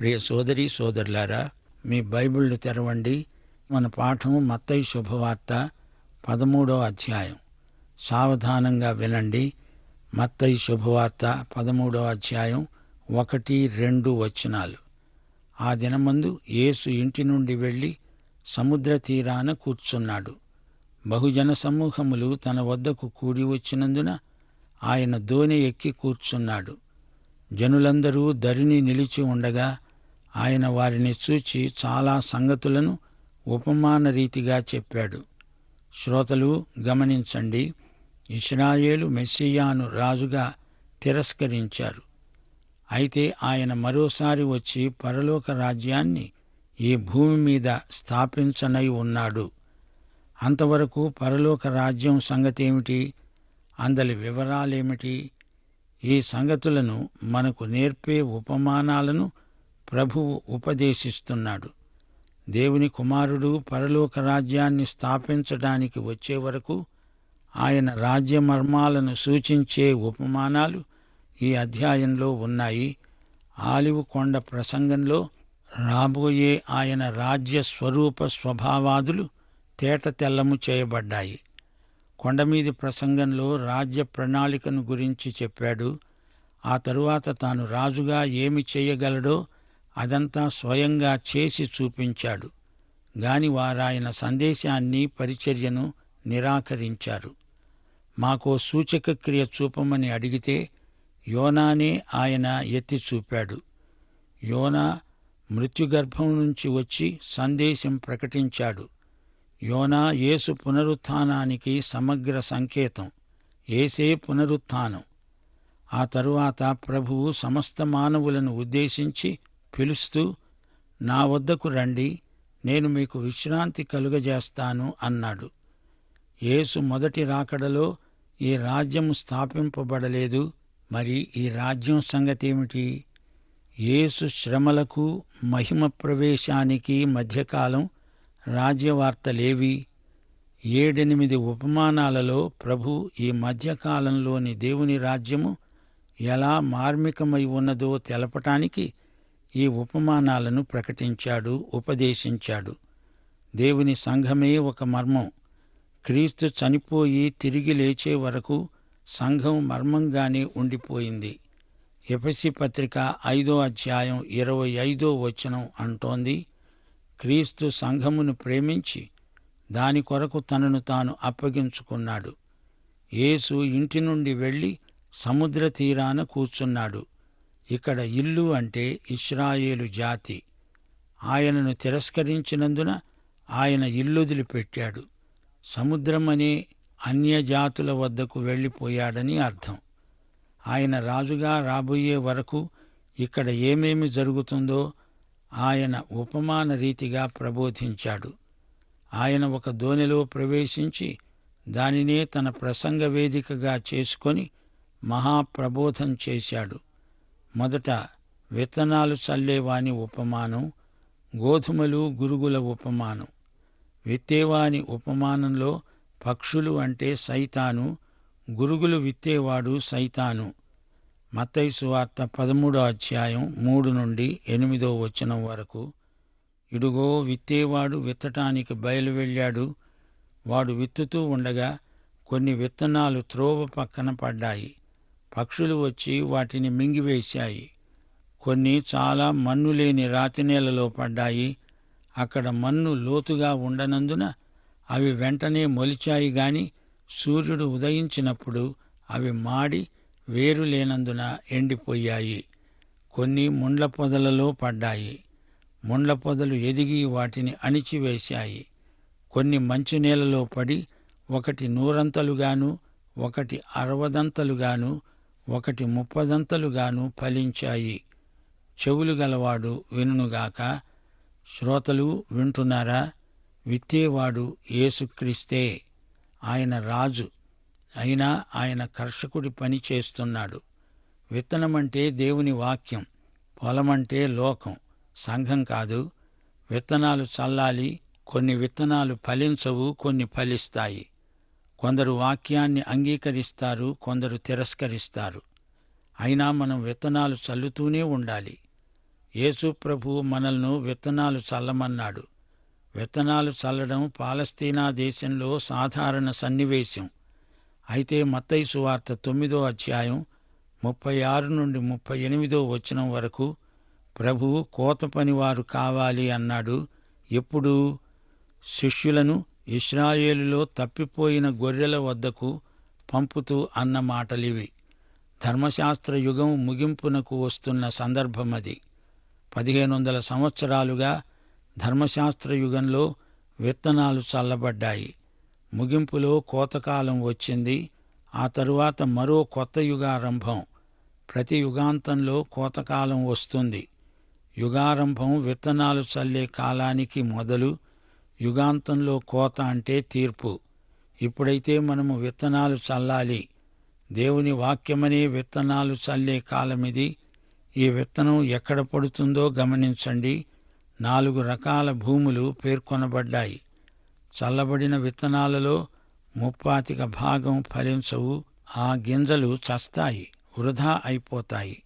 ప్రియ సోదరీ సోదరులారా, మీ బైబిళ్ళు తెరవండి. మన పాఠం మత్తయి శుభవార్త 13వ అధ్యాయం. సావధానంగా వినండి. మత్తయి శుభవార్త 13వ అధ్యాయం 1, 2 వచనాలు. ఆ దినమందు యేసు ఇంటి నుండి వెళ్లి సముద్ర తీరాన కూర్చున్నాడు. బహుజన సమూహములు తన వద్దకు కూడి వచ్చినందున ఆయన దోణి ఎక్కి కూర్చున్నాడు. జనులందరూ దరిని నిలిచి ఉండగా ఆయన వారిని చూచి చాలా సంగతులను ఉపమాన రీతిగా చెప్పాడు. శ్రోతలు గమనించండి. ఇశ్రాయేలు మెస్సియాను రాజుగా తిరస్కరించారు. అయితే ఆయన మరోసారి వచ్చి పరలోక రాజ్యాన్ని ఈ భూమి మీద స్థాపించనై ఉన్నాడు. అంతవరకు పరలోక రాజ్యం సంగతేమిటి? అందలి వివరాలేమిటి? ఈ సంగతులను మనకు నేర్పే ఉపమానాలను ప్రభువు ఉపదేశిస్తున్నాడు. దేవుని కుమారుడు పరలోక రాజ్యాన్ని స్థాపించడానికి వచ్చే వరకు ఆయన రాజ్య మర్మాలను సూచించే ఉపమానాలు ఈ అధ్యాయంలో ఉన్నాయి. ఆలివ్ కొండ ప్రసంగంలో రాబోయే ఆయన రాజ్య స్వరూప స్వభావాదులు తేటతెల్లము చేయబడ్డాయి. కొండమీది ప్రసంగంలో రాజ్య ప్రణాళికను గురించి చెప్పాడు. ఆ తరువాత తాను రాజుగా ఏమి చేయగలడో అదంతా స్వయంగా చేసి చూపించాడు. గాని వారాయన సందేశాన్ని, పరిచర్యను నిరాకరించారు. మాకో సూచక క్రియ చూపమని అడిగితే యోనానే ఆయన ఎత్తి చూపాడు. యోనా మృత్యుగర్భం నుంచి వచ్చి సందేశం ప్రకటించాడు. యోనా యేసు పునరుత్థానానికి సమగ్ర సంకేతం. యేసే పునరుత్థానం. ఆ తరువాత ప్రభువు సమస్త మానవులను ఉద్దేశించి పిలుస్తూ, నా వద్దకు రండి, నేను మీకు విశ్రాంతి కలుగజేస్తాను అన్నాడు. యేసు మొదటి రాకడలో ఈ రాజ్యం స్థాపింపబడలేదు. మరి ఈ రాజ్యం సంగతేమిటి? యేసు శ్రమలకు మహిమ ప్రవేశానికి మధ్యకాలం రాజ్యవార్తలేవి? 7-8 ఉపమానాలలో ప్రభు ఈ మధ్యకాలంలోని దేవుని రాజ్యము ఎలా మార్మికమై ఉన్నదో తెలపటానికి ఈ ఉపమానాలను ప్రకటించాడు, ఉపదేశించాడు. దేవుని సంఘమే ఒక మర్మం. క్రీస్తు చనిపోయి తిరిగి లేచే వరకు సంఘం మర్మంగానే ఉండిపోయింది. ఎఫెసీ పత్రిక 5వ అధ్యాయం 25వ వచనం అంటోంది, క్రీస్తు సంఘమును ప్రేమించి దాని కొరకు తనను తాను అప్పగించుకున్నాడు. యేసు ఇంటి నుండి వెళ్లి సముద్ర తీరాన కూర్చున్నాడు. ఇక్కడ ఇల్లు అంటే ఇశ్రాయేలు జాతి. ఆయనను తిరస్కరించినందున ఆయన ఇల్లొదిలిపెట్టాడు. సముద్రమనే అన్యజాతుల వద్దకు వెళ్ళిపోయాడని అర్థం. ఆయన రాజుగా రాబోయే వరకు ఇక్కడ ఏమేమి జరుగుతుందో ఆయన ఉపమాన రీతిగా ప్రబోధించాడు. ఆయన ఒక దోణిలో ప్రవేశించి దానినే తన ప్రసంగ వేదికగా చేసుకొని మహాప్రబోధం చేశాడు. మొదట విత్తనాలు చల్లేవాని ఉపమానం, గోధుమలు గురుగుల ఉపమానం. విత్తేవాని ఉపమానంలో పక్షులు అంటే సైతాను, గురుగులు విత్తేవాడు సైతాను. మత్తయి సువార్త 13వ అధ్యాయం 3-8 వచనం వరకు. ఇడుగో, విత్తేవాడు విత్తటానికి బయలువెళ్ళాడు. వాడు విత్తుతూ ఉండగా కొన్ని విత్తనాలు త్రోవ పక్కన పడ్డాయి. పక్షులు వచ్చి వాటిని మింగివేశాయి. కొన్ని చాలా మన్ను లేని రాతినేలలో పడ్డాయి. అక్కడ మన్ను లోతుగా ఉండనందున అవి వెంటనే మొలిచాయి గాని సూర్యుడు ఉదయించినప్పుడు అవి మాడి వేరు లేనందున ఎండిపోయాయి. కొన్ని ముండ్ల పొదలలో పడ్డాయి. ముండ్ల పొదలు ఎదిగి వాటిని అణిచివేశాయి. కొన్ని మంచు నేలలో పడి ఒకటి 100 ఒకటి 60 ఒకటి 30 ఫలించాయి. చెవులు గలవాడు వినుగాక. శ్రోతలు వింటున్నారా? విత్తేవాడు యేసుక్రీస్తే. ఆయన రాజు అయినా ఆయన కర్షకుడి పని చేస్తున్నాడు. విత్తనమంటే దేవుని వాక్యం, పొలమంటే లోకం, సంఘం కాదు. విత్తనాలు చల్లాలి. కొన్ని విత్తనాలు ఫలించవు, కొన్ని ఫలిస్తాయి. కొందరు వాక్యాన్ని అంగీకరిస్తారు, కొందరు తిరస్కరిస్తారు. అయినా మనం విత్తనాలు చల్లుతూనే ఉండాలి. యేసు ప్రభువు మనల్ని విత్తనాలు చల్లమన్నాడు. విత్తనాలు చల్లడం పాలస్తీనా దేశంలో సాధారణ సన్నివేశం. అయితే మత్తయి సువార్త 9వ అధ్యాయం 36 నుండి 38 వచనం వరకు ప్రభువు కోత పనివారు కావాలి అన్నాడు. ఎప్పుడు? శిష్యులను ఇశ్రాయేలులో తప్పిపోయిన గొర్రెల వద్దకు పంపుతూ అన్న మాటలివి. ధర్మశాస్త్ర యుగం ముగింపునకు వస్తున్న సందర్భమది. 1500 సంవత్సరాలుగా ధర్మశాస్త్ర యుగంలో విత్తనాలు చల్లబడ్డాయి. ముగింపులో కోతకాలం వచ్చింది. ఆ తరువాత మరో కొత్త యుగారంభం. ప్రతి యుగాంతంలో కోతకాలం వస్తుంది. యుగారంభం విత్తనాలు చల్లే కాలానికి మొదలు. యుగాంతంలో కోత అంటే తీర్పు. ఇప్పుడైతే మనము విత్తనాలు చల్లాలి. దేవుని వాక్యమనే విత్తనాలు చల్లే కాలమిది. ఈ విత్తనం ఎక్కడ పడుతుందో గమనించండి. 4 రకాల భూములు పేర్కొనబడ్డాయి. చల్లబడిన విత్తనాలలో 35% ఫలించవు. ఆ గింజలు చస్తాయి, వృధా అయిపోతాయి.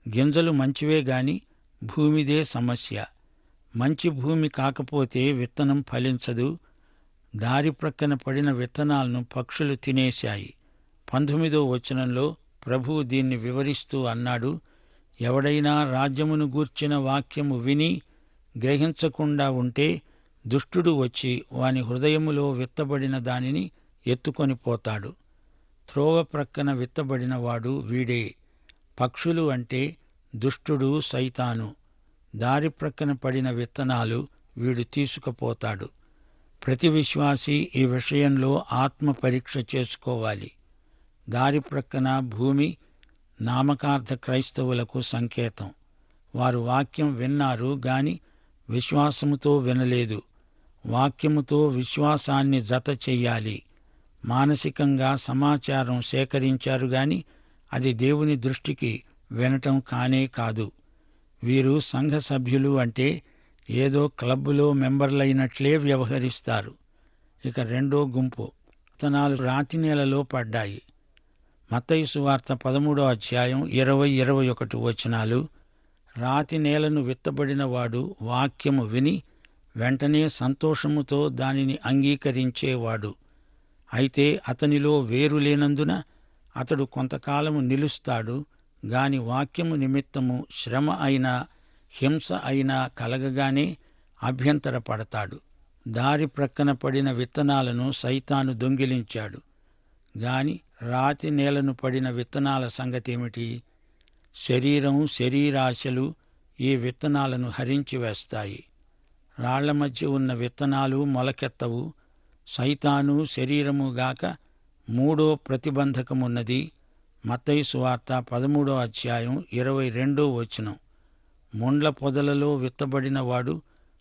గింజలు మంచివే గాని భూమిదే సమస్య. మంచి భూమి కాకపోతే విత్తనం ఫలించదు. దారి ప్రక్కన పడిన విత్తనాలను పక్షులు తినేశాయి. 19వ వచనంలో ప్రభువు దీన్ని వివరిస్తూ అన్నాడు, ఎవడైనా రాజ్యమును గూర్చిన వాక్యము విని గ్రహించకుండా ఉంటే దుష్టుడు వచ్చి వాని హృదయములో విత్తబడిన దానిని ఎత్తుకొని పోతాడు. త్రోవ ప్రక్కన విత్తబడినవాడు వీడే. పక్షులు అంటే దుష్టుడు, సైతాను. దారి ప్రక్కన పడిన విత్తనాలు వీడు తీసుకుపోతాడు. ప్రతి విశ్వాసి ఈ విషయంలో ఆత్మ పరీక్ష చేసుకోవాలి. దారి ప్రక్కన భూమి నామకార్థ క్రైస్తవులకు సంకేతం. వారు వాక్యం విన్నారు గాని విశ్వాసముతో వినలేదు. వాక్యముతో విశ్వాసాన్ని జత చెయ్యాలి. మానసికంగా సమాచారం సేకరించారు గాని అది దేవుని దృష్టికి వినటం కానే కాదు. వీరు సంఘ సభ్యులు అంటే ఏదో క్లబ్బులో మెంబర్లైనట్లే వ్యవహరిస్తారు. ఇక రెండో గుంపు విత్తనాలు రాతి నేలలో పడ్డాయి. మత్తయి సువార్త 13వ అధ్యాయం 20-21 వచనాలు. రాతి నేలను విత్తబడిన వాడు వాక్యము విని వెంటనే సంతోషముతో దానిని అంగీకరించేవాడు. అయితే అతనిలో వేరు లేనందున అతడు కొంతకాలము నిలుస్తాడు గాని వాక్యము నిమిత్తము శ్రమ అయినా హింస అయినా కలగగానే అభ్యంతరపడతాడు. దారి ప్రక్కన పడిన విత్తనాలను సైతాను దొంగిలించాడు. గాని రాతి నేలను పడిన విత్తనాల సంగతేమిటి? శరీరం, శరీరాశలు ఈ విత్తనాలను హరించి వేస్తాయి. రాళ్ల మధ్య ఉన్న విత్తనాలు మొలకెత్తవు. సైతాను, శరీరము గాక మూడో ప్రతిబంధకమున్నది. మత్తయి సువార్త 13వ అధ్యాయం 22వ వచనం. ముండ్ల పొదలలో విత్తబడిన వాడు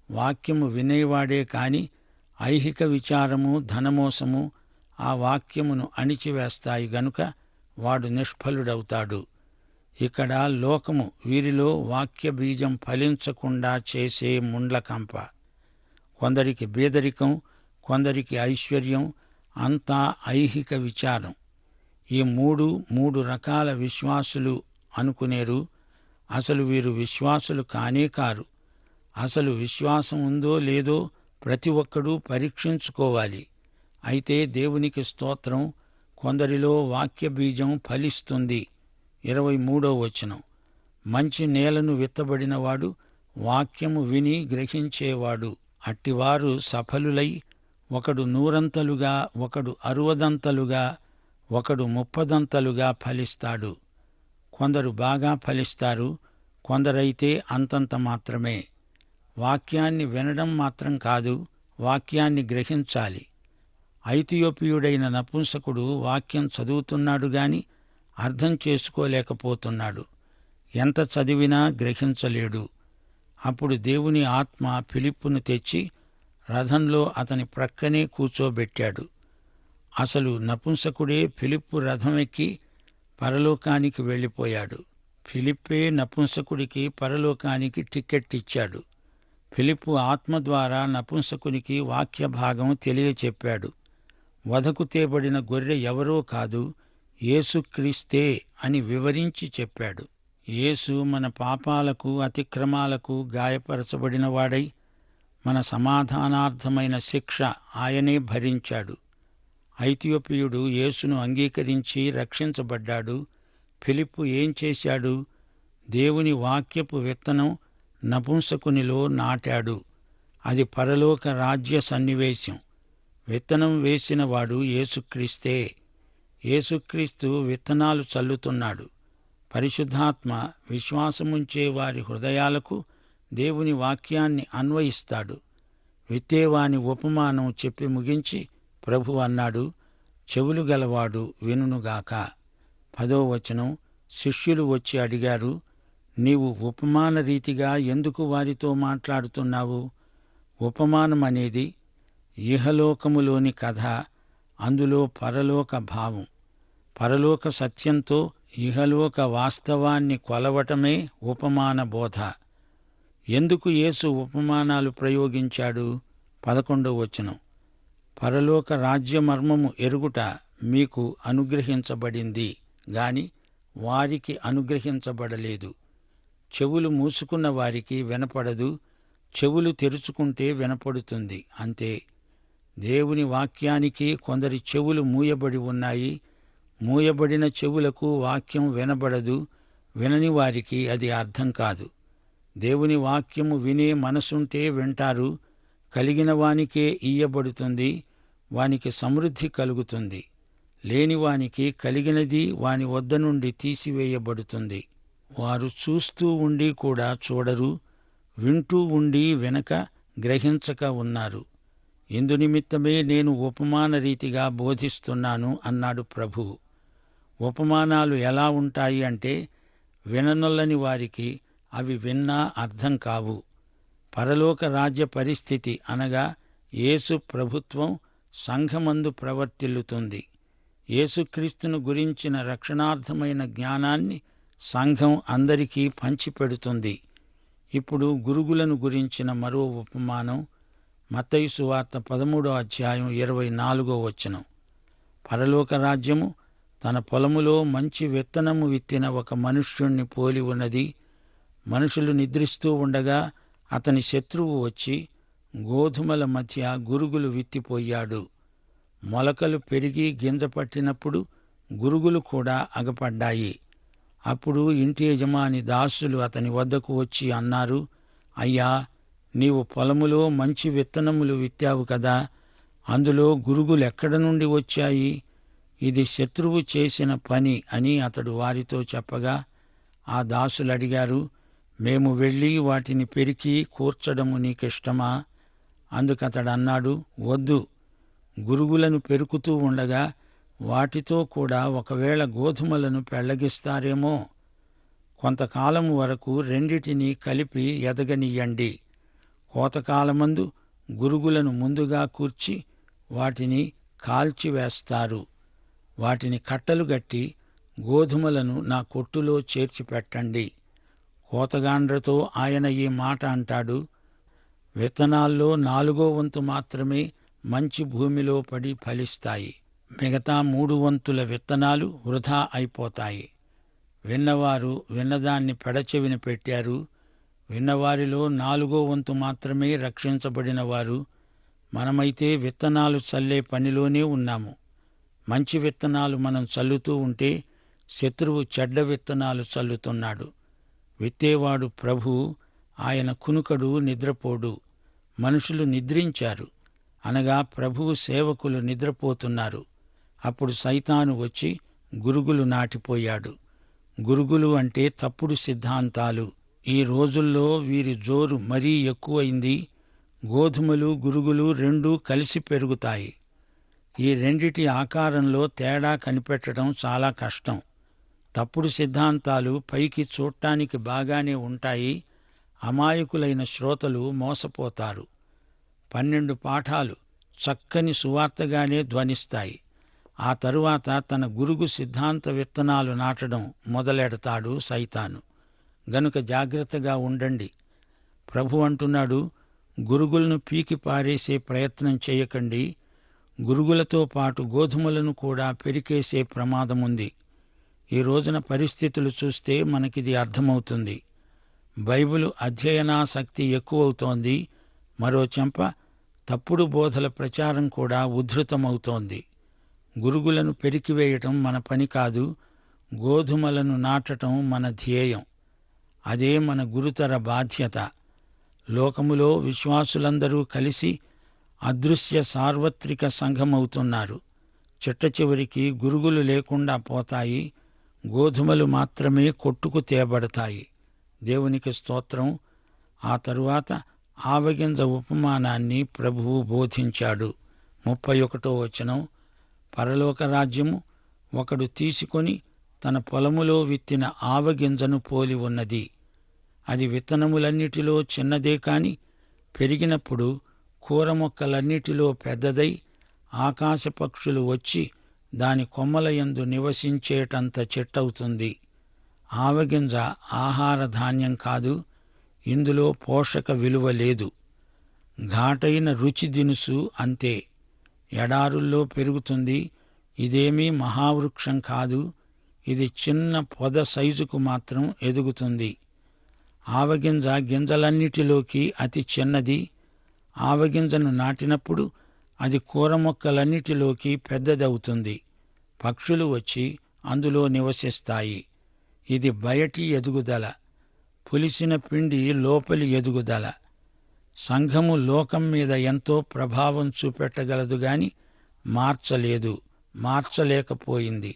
వాక్యము వినేవాడే కాని ఐహిక విచారము, ధనమోసము ఆ వాక్యమును అణిచివేస్తాయి గనుక వాడు నిష్ఫలుడవుతాడు. ఇక్కడ లోకము వీరిలో వాక్య బీజం ఫలించకుండా చేసే ముండ్ల కంప. కొందరికి బీదరికం, కొందరికి ఐశ్వర్యం, అంతా ఐహిక విచారం. ఈ మూడు రకాల విశ్వాసులు అనుకునేరు. అసలు వీరు విశ్వాసులు కానే కారు. అసలు విశ్వాసం ఉందో లేదో ప్రతి ఒక్కడూ పరీక్షించుకోవాలి. అయితే దేవునికి స్తోత్రం, కొందరిలో వాక్య బీజం ఫలిస్తుంది. 23వ వచనం. మంచి నేలను విత్తబడినవాడు వాక్యము విని గ్రహించేవాడు. అట్టివారు సఫలులై ఒకడు 100 ఒకడు 60 ఒకడు 30 ఫలిస్తాడు. కొందరు బాగా ఫలిస్తారు, కొందరైతే అంతంత మాత్రమే. వాక్యాన్ని వినడం మాత్రం కాదు, వాక్యాన్ని గ్రహించాలి. ఐథియోపియుడైన నపుంసకుడు వాక్యం చదువుతున్నాడు గాని అర్థం చేసుకోలేకపోతున్నాడు. ఎంత చదివినా గ్రహించలేడు. అప్పుడు దేవుని ఆత్మ ఫిలిప్పును తెచ్చి రథంలో అతని ప్రక్కనే కూర్చోబెట్టాడు. అసలు నపుంసకుడే ఫిలిప్పు రథమెక్కి పరలోకానికి వెళ్ళిపోయాడు. ఫిలిప్పే నపుంసకుడికి పరలోకానికి టికెట్ ఇచ్చాడు. ఫిలిప్పు ఆత్మ ద్వారా నపుంసకునికి వాక్య భాగం తెలియచెప్పాడు. వధకు తేబడిన గొర్రె ఎవరో కాదు, యేసుక్రీస్తే అని వివరించి చెప్పాడు. యేసు మన పాపాలకు అతిక్రమాలకు గాయపరచబడినవాడై మన సమాధానార్థమైన శిక్ష ఆయనే భరించాడు. ఐథియోపియుడు యేసును అంగీకరించి రక్షించబడ్డాడు. ఫిలిప్పు ఏం చేశాడు? దేవుని వాక్యపు విత్తనం నపుంసకునిలో నాటాడు. అది పరలోక రాజ్య సన్నివేశం. విత్తనం వేసినవాడు యేసుక్రీస్తే. యేసుక్రీస్తు విత్తనాలు చల్లుతున్నాడు. పరిశుద్ధాత్మ విశ్వాసముంచే వారి హృదయాలకు దేవుని వాక్యాన్ని అన్వయిస్తాడు. విత్తేవాని ఉపమానం చెప్పి ముగించి ప్రభు అన్నాడు, చెవులు గలవాడు వినుగాక. 10వ వచనం. శిష్యులు వచ్చి అడిగారు, నీవు ఉపమాన రీతిగా ఎందుకు వారితో మాట్లాడుతున్నావు? ఉపమానమనేది ఇహలోకములోని కథ, అందులో పరలోక భావం. పరలోక సత్యంతో ఇహలోక వాస్తవాన్ని కొలవటమే ఉపమాన బోధ. ఎందుకు యేసు ఉపమానాలు ప్రయోగించాడు? 11వ వచనం. పరలోక రాజ్యమర్మము ఎరుగుట మీకు అనుగ్రహించబడింది గాని వారికి అనుగ్రహించబడలేదు. చెవులు మూసుకున్న వారికి వినపడదు, చెవులు తెరుచుకుంటే వినపడుతుంది. అంతే. దేవుని వాక్యానికి కొందరి చెవులు మూయబడి ఉన్నాయి. మూయబడిన చెవులకు వాక్యం వినబడదు. వినని వారికి అది అర్థం కాదు. దేవుని వాక్యము వినే మనసుంటే వింటారు. కలిగిన వానికే ఇయ్యబడుతుంది, వానికి సమృద్ధి కలుగుతుంది. లేనివానికి కలిగినది వాని వద్ద నుండి తీసివేయబడుతుంది. వారు చూస్తూ ఉండి కూడా చూడరు, వింటూ ఉండి వెనక గ్రహించక ఉన్నారు. ఇందునిమిత్తమే నేను ఉపమాన రీతిగా బోధిస్తున్నాను అన్నాడు ప్రభువు. ఉపమానాలు ఎలా ఉంటాయి అంటే, విననొల్లని వారికి అవి విన్నా అర్థం కావు. పరలోక రాజ్య పరిస్థితి అనగా యేసు ప్రభుత్వం సంఘమందు ప్రవర్తిల్లుతుంది. యేసుక్రీస్తును గురించిన రక్షణార్థమైన జ్ఞానాన్ని సంఘం అందరికీ పంచిపెడుతుంది. ఇప్పుడు గురుగులను గురించిన మరో ఉపమానం. మత్తయి సువార్త 13వ అధ్యాయం 24వ వచనం. పరలోక రాజ్యము తన పొలములో మంచి విత్తనము విత్తిన ఒక మనుష్యుణ్ణి పోలి ఉన్నది. మనుషులు నిద్రిస్తూ ఉండగా అతని శత్రువు వచ్చి గోధుమల మధ్య గురుగులు విత్తిపోయాడు. మొలకలు పెరిగి గింజ పట్టినప్పుడు గురుగులు కూడా అగపడ్డాయి. అప్పుడు ఇంటి యజమాని దాసులు అతని వద్దకు వచ్చి అన్నారు, అయ్యా, నీవు పొలములో మంచి విత్తనములు విత్తావు కదా, అందులో గురుగులెక్కడ నుండి వచ్చాయి? ఇది శత్రువు చేసిన పని అని అతడు వారితో చెప్పగా, ఆ దాసులడిగారు, మేము వెళ్ళి వాటిని పెరికి కూర్చడము నీకిష్టమా? అందుకతడన్నాడు, వద్దు. గురుగులను పెరుకుతూ ఉండగా వాటితో కూడా ఒకవేళ గోధుమలను పెళ్లగిస్తారేమో. కొంతకాలం వరకు రెండిటినీ కలిపి ఎదగనియ్యండి. కోతకాలమందు గురుగులను ముందుగా కూర్చి వాటిని కాల్చివేస్తారు. వాటిని కట్టలు గట్టి గోధుమలను నా కొట్టులో చేర్చిపెట్టండి. కోతగాండ్రతో ఆయన ఈ మాట అంటాడు, విత్తనాల్లో 4వ వంతు మాత్రమే మంచి భూమిలో పడి ఫలిస్తాయి. మిగతా 3 వంతుల విత్తనాలు వృధా అయిపోతాయి. విన్నవారు విన్నదాన్ని పెడచెవిన పెట్టారు. విన్నవారిలో 4వ వంతు మాత్రమే రక్షించబడినవారు. మనమైతే విత్తనాలు చల్లే పనిలోనే ఉన్నాము. మంచి విత్తనాలు మనం చల్లుతూ ఉంటే శత్రువు చెడ్డ విత్తనాలు చల్లుతున్నాడు. విత్తేవాడు ప్రభువు, ఆయన కునుకడు, నిద్రపోడు. మనుషులు నిద్రించారు, అనగా ప్రభువు సేవకులు నిద్రపోతున్నారు. అప్పుడు సైతాను వచ్చి గురుగులు నాటిపోయాడు. గురుగులు అంటే తప్పుడు సిద్ధాంతాలు. ఈ రోజుల్లో వీరి జోరు మరీ ఎక్కువైంది. గోధుమలు, గురుగులు రెండూ కలిసి పెరుగుతాయి. ఈ రెండిటి ఆకారంలో తేడా కనిపెట్టడం చాలా కష్టం. తప్పుడు సిద్ధాంతాలు పైకి చూడటానికి బాగానే ఉంటాయి. అమాయకులైన శ్రోతలు మోసపోతారు. 12 పాఠాలు చక్కని సువార్తగానే ధ్వనిస్తాయి. ఆ తరువాత తన గురుగు సిద్ధాంత విత్తనాలు నాటడం మొదలెడతాడు సైతాను. గనుక జాగ్రత్తగా ఉండండి. ప్రభు అంటున్నాడు, గురుగులను పీకి పారేసే ప్రయత్నం చేయకండి. గురుగులతో పాటు గోధుమలను కూడా పెరికేసే ప్రమాదముంది. ఈ రోజున పరిస్థితులు చూస్తే మనకిది అర్థమవుతుంది. బైబిలు అధ్యయనాసక్తి ఎక్కువవుతోంది. మరో చెంప తప్పుడు బోధల ప్రచారం కూడా ఉధృతమవుతోంది. గురుగులను పెరికివేయటం మన పని కాదు, గోధుమలను నాటటం మన ధ్యేయం. అదే మన గురుతర బాధ్యత. లోకములో విశ్వాసులందరూ కలిసి అదృశ్య సార్వత్రిక సంఘమవుతున్నారు. చిట్టచివరికి గురుగులు లేకుండా పోతాయి, గోధుమలు మాత్రమే కొట్టుకు తేబడతాయి. దేవునికి స్తోత్రం. ఆ తరువాత ఆవగింజ ఉపమానాన్ని ప్రభువు బోధించాడు. 31వ వచనం, పరలోక రాజ్యము ఒకడు తీసుకొని తన పొలములో విత్తిన ఆవగింజను పోలి ఉన్నది. అది విత్తనములన్నిటిలో చిన్నదే కాని పెరిగినప్పుడు కూర మొక్కలన్నిటిలో పెద్దదై ఆకాశ పక్షులు వచ్చి దాని కొమ్మల యందు నివసించేటంత చెట్టవుతుంది. ఆవగింజ ఆహార ధాన్యం కాదు, ఇందులో పోషక విలువ లేదు. ఘాటైన రుచి దినుసు అంతే. ఎడారుల్లో పెరుగుతుంది. ఇదేమీ మహావృక్షం కాదు, ఇది చిన్న పొద సైజుకు మాత్రం ఎదుగుతుంది. ఆవగింజ గింజలన్నిటిలోకి అతి చిన్నది. ఆవగింజను నాటినప్పుడు అది కూర మొక్కలన్నిటిలోకి పెద్దదవుతుంది. పక్షులు వచ్చి అందులో నివసిస్తాయి. ఇది బయటి ఎదుగుదల, పులిసిన పిండి లోపలి ఎదుగుదల. సంఘము లోకం మీద ఎంతో ప్రభావం చూపెట్టగలదు గాని మార్చలేదు, మార్చలేకపోయింది.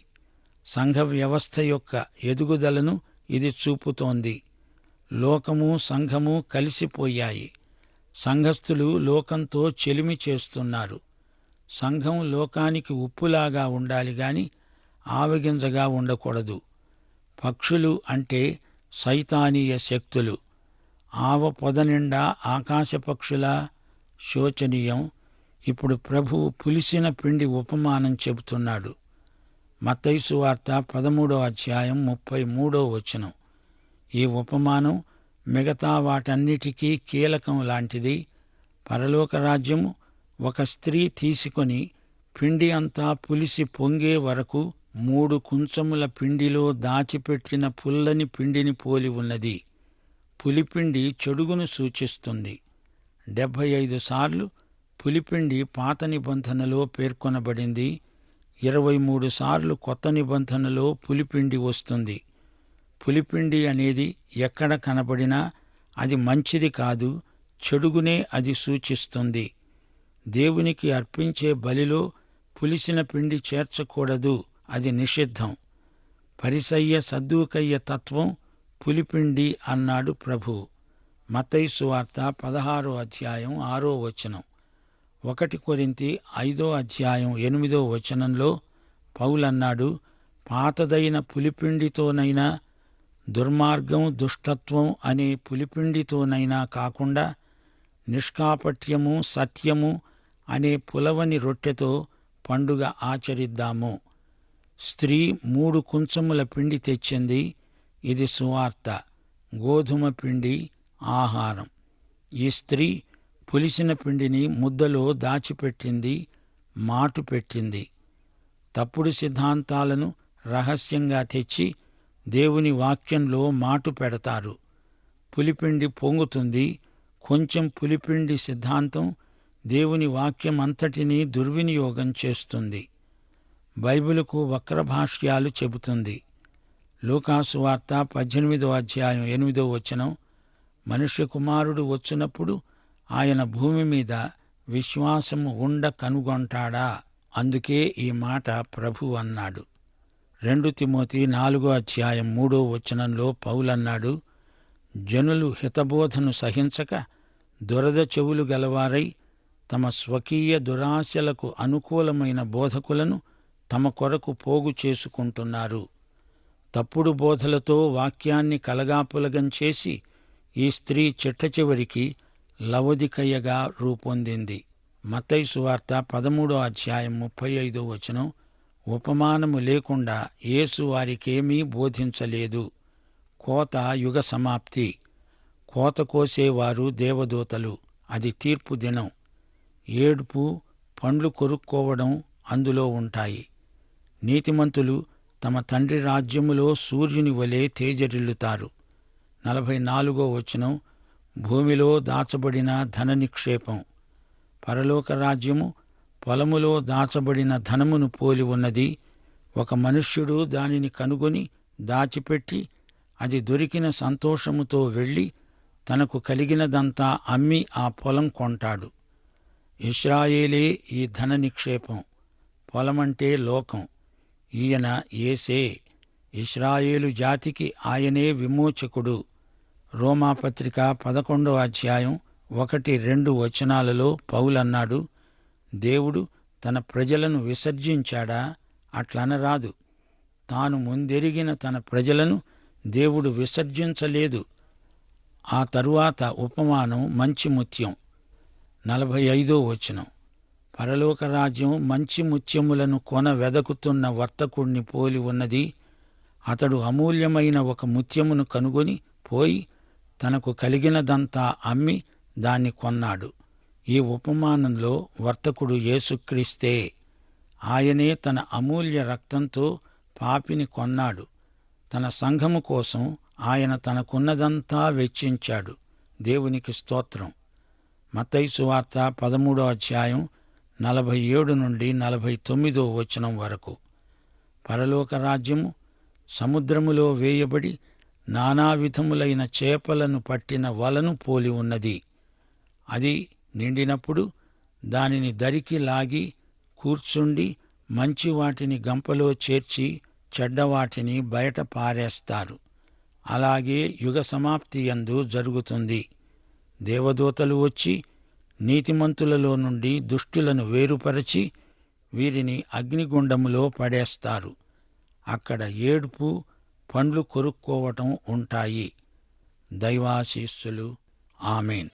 సంఘ వ్యవస్థ యొక్క ఎదుగుదలను ఇది చూపుతోంది. లోకము సంఘము కలిసిపోయాయి. సంఘస్థులు లోకంతో చెలిమి చేస్తున్నారు. సంఘం లోకానికి ఉప్పులాగా ఉండాలి గాని ఆవగింజగా ఉండకూడదు. పక్షులు అంటే సైతానీయ శక్తులు. ఆవ పొద నిండా ఆకాశ పక్షులా? శోచనీయం. ఇప్పుడు ప్రభువు పులిసిన పిండి ఉపమానం చెబుతున్నాడు. మత్తయి సువార్త 13వ అధ్యాయం 33వ వచనం. ఈ ఉపమానం మిగతా వాటన్నిటికీ కీలకం లాంటిది. పరలోక రాజ్యము ఒక స్త్రీ తీసుకొని పిండి అంతా పులిసి పొంగే వరకు 3 కుంచముల పిండిలో దాచిపెట్టిన పుల్లని పిండిని పోలి ఉన్నది. పులిపిండి చెడుగును సూచిస్తుంది. 75 సార్లు పులిపిండి పాత నిబంధనలో పేర్కొనబడింది. 23 సార్లు కొత్త నిబంధనలో పులిపిండి వస్తుంది. పులిపిండి అనేది ఎక్కడ కనబడినా అది మంచిది కాదు, చెడుగునే అది సూచిస్తుంది. దేవునికి అర్పించే బలిలో పులిసిన పిండి చేర్చకూడదు, అది నిషిద్ధం. పరిసయ్య సద్దూకయ్య తత్వం పులిపిండి అన్నాడు ప్రభువు. మత్తయి సువార్త 16వ అధ్యాయం 6వ వచనం. 1 కొరింథీ 5వ అధ్యాయం 8వ వచనంలో పౌలన్నాడు, పాతదైన పులిపిండితోనైనా దుర్మార్గం దుష్టత్వం అనే పులిపిండితోనైనా కాకుండా నిష్కాపట్యము సత్యము అనే పులవని రొట్టెతో పండుగ ఆచరిద్దాము. స్త్రీ 3 కుంచముల పిండి తెచ్చింది. ఇది సువార్త, గోధుమ పిండి, ఆహారం. ఈ స్త్రీ పులిసిన పిండిని ముద్దలో దాచిపెట్టింది, మాటు పెట్టింది. తప్పుడు సిద్ధాంతాలను రహస్యంగా తెచ్చి దేవుని వాక్యంలో మాటు పెడతారు. పులిపిండి పొంగుతుంది. కొంచెం పులిపిండి సిద్ధాంతం దేవుని వాక్యం అంతటినీ దుర్వినియోగం చేస్తుంది. బైబిలుకు వక్రభాష్యాలు చెబుతుంది. లూకాసు వార్త 18వ అధ్యాయం 8వ వచనం, మనుష్య కుమారుడు వచ్చినప్పుడు ఆయన భూమి మీద విశ్వాసము ఉండ కనుగొంటాడా? అందుకే ఈ మాట ప్రభువు అన్నాడు. 2 తిమోతి 4వ అధ్యాయం 3వ వచనంలో పౌలన్నాడు, జనులు హితబోధను సహించక దురద చెవులు గలవారై తమ స్వకీయ దురాశలకు అనుకూలమైన బోధకులను తమ కొరకు పోగు చేసుకుంటున్నారు. తప్పుడు బోధలతో వాక్యాన్ని కలగాపులగం చేసి ఈ స్త్రీ చిట్టచివరికి లవొదికయ్యగా రూపొందింది. మత్తయి సువార్త 13వ అధ్యాయం 35వ వచనం, ఉపమానము లేకుండా యేసు వారికేమీ బోధించలేదు. కోత యుగ సమాప్తి. కోత కోసేవారు దేవదూతలు. అది తీర్పు దినం. ఏడుపు, పండ్లు కొరుక్కోవడం అందులో ఉంటాయి. నీతిమంతులు తమ తండ్రి రాజ్యములో సూర్యుని వలె తేజరిల్లుతారు. 44వ వచనం, భూమిలో దాచబడిన ధన నిక్షేపం. పరలోక రాజ్యము పొలములో దాచబడిన ధనమును పోలి ఉన్నది. ఒక మనుష్యుడు దానిని కనుగొని దాచిపెట్టి అది దొరికిన సంతోషముతో వెళ్ళి తనకు కలిగినదంతా అమ్మి ఆ పొలం కొంటాడు. ఇశ్రాయేలే ఈ ధన నిక్షేపం. పొలమంటే లోకం. ఈయన యేసే. ఇశ్రాయేలు జాతికి ఆయనే విమోచకుడు. రోమాపత్రిక 11వ అధ్యాయం 1-2 వచనాలలో పౌలన్నాడు, దేవుడు తన ప్రజలను విసర్జించాడా? అట్లనరాదు. తాను ముందెరిగిన తన ప్రజలను దేవుడు విసర్జించలేదు. ఆ తరువాత ఉపమానం మంచి ముత్యం. 45వ వచనం, పరలోక రాజ్యం మంచి ముత్యములను కొన వెదకుతున్న వర్తకుణ్ణి పోలి ఉన్నది. అతడు అమూల్యమైన ఒక ముత్యమును కనుగొని పోయి తనకు కలిగినదంతా అమ్మి దాన్ని కొన్నాడు. ఈ ఉపమానంలో వర్తకుడు యేసుక్రీస్తే. ఆయనే తన అమూల్య రక్తంతో పాపిని కొన్నాడు. తన సంఘము కోసం ఆయన తనకున్నదంతా వెచ్చించాడు. దేవునికి స్తోత్రం. మత్తయి సువార్త 13వ అధ్యాయం 47-49 వచనం వరకు. పరలోక రాజ్యము సముద్రములో వేయబడి నానా విధములైన చేపలను పట్టిన వలను పోలి ఉన్నది. అది నిండినప్పుడు దానిని దరికి లాగి కూర్చుండి మంచి వాటిని గంపలో చేర్చి చెడ్డవాటిని బయట పారేస్తారు. అలాగే యుగ సమాప్తి యందు జరుగుతుంది. దేవదూతలు వచ్చి నీతిమంతులలో నుండి దుష్టులను వేరుపరచి వీరిని అగ్నిగుండములో పడేస్తారు. అక్కడ ఏడుపు, పండ్లు కొరుక్కోవటం ఉంటాయి. దైవాశీస్సులు. ఆమేన్.